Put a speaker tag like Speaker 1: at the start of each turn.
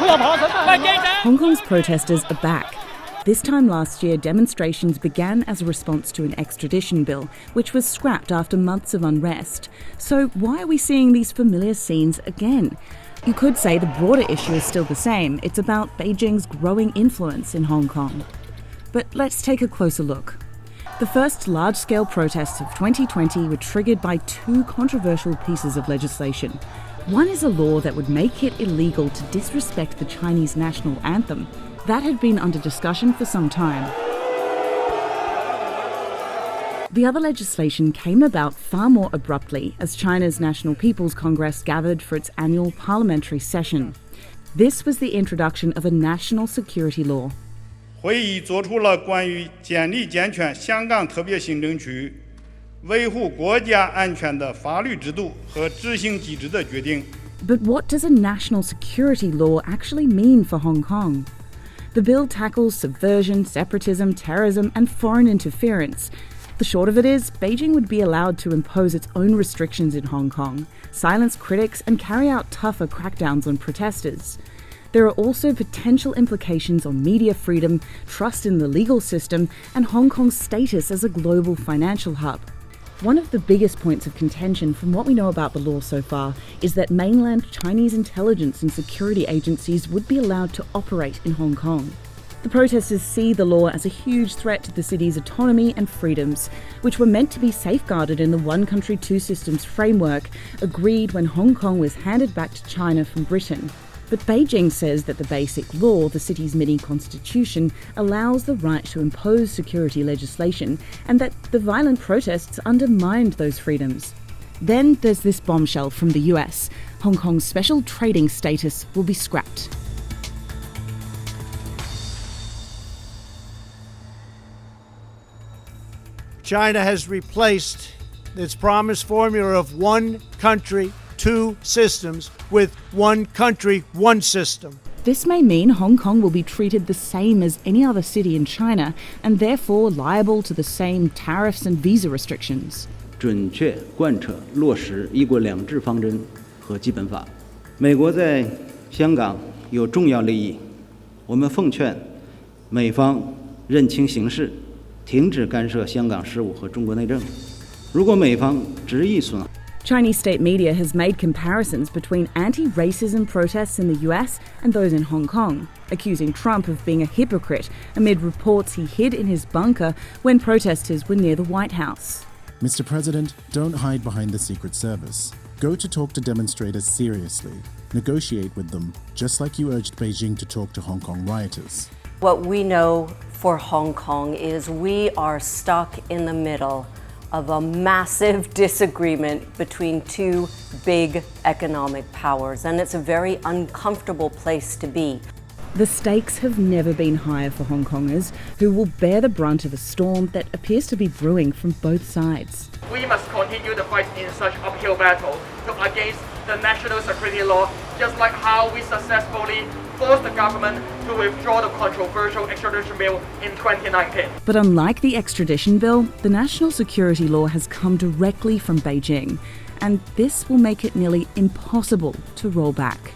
Speaker 1: Hong Kong's protesters are back. This time last year, demonstrations began as a response to an extradition bill, which was scrapped after months of unrest. So why are we seeing these familiar scenes again? You could say the broader issue is still the same. It's about Beijing's growing influence in Hong Kong. But let's take a closer look. The first large-scale protests of 2020 were triggered by two controversial pieces of legislation. One is a law that would make it illegal to disrespect the Chinese national anthem. That had been under discussion for some time. The other legislation came about far more abruptly as China's National People's Congress gathered for its annual parliamentary session. This was the introduction of a national security law.
Speaker 2: 会议作出了关于建立健全香港特别行政区维护国家安全的法律制度和执行机制的决定。
Speaker 1: But what does a national security law actually mean for Hong Kong? The bill tackles subversion, separatism, terrorism, and foreign interference. The short of it is, Beijing would be allowed to impose its own restrictions in Hong Kong, silence critics, and carry out tougher crackdowns on protesters. There are also potential implications on media freedom, trust in the legal system, and Hong Kong's status as a global financial hub. One of the biggest points of contention from what we know about the law so far is that mainland Chinese intelligence and security agencies would be allowed to operate in Hong Kong. The protesters see the law as a huge threat to the city's autonomy and freedoms, which were meant to be safeguarded in the One Country, Two Systems framework agreed when Hong Kong was handed back to China from Britain. But Beijing says that the basic law, the city's mini-constitution, allows the right to impose security legislation and that the violent protests undermined those freedoms. Then there's this bombshell from the US. Hong Kong's special trading status will be scrapped.
Speaker 3: China has replaced its promised formula of one country, two systems with one country, one system.
Speaker 1: This may mean Hong Kong will be treated the same as any other city in China and therefore liable to the same tariffs and visa restrictions.
Speaker 4: 准确贯彻落实一国两制方针和基本法。美国在香港有重要利益，我们奉劝美方认清形势，停止干涉香港事务和中国内政。如果美方执意损害
Speaker 1: Chinese state media has made comparisons between anti-racism protests in the US and those in Hong Kong, accusing Trump of being a hypocrite amid reports he hid in his bunker when protesters were near the White House.
Speaker 5: Mr. President, don't hide behind the Secret Service. Go to talk to demonstrators seriously. Negotiate with them, just like you urged Beijing to talk to Hong Kong rioters.
Speaker 6: What we know for Hong Kong is we are stuck in the middle of a massive disagreement between two big economic powers, and it's a very uncomfortable place to be.
Speaker 1: The stakes have never been higher for Hong Kongers, who will bear the brunt of a storm that appears to be brewing from both sides.
Speaker 7: We must continue the fight in such uphill battle against the national security law, just like how we successfully forced the government to withdraw the controversial extradition bill in 2019.
Speaker 1: But unlike the extradition bill, the national security law has come directly from Beijing, and this will make it nearly impossible to roll back.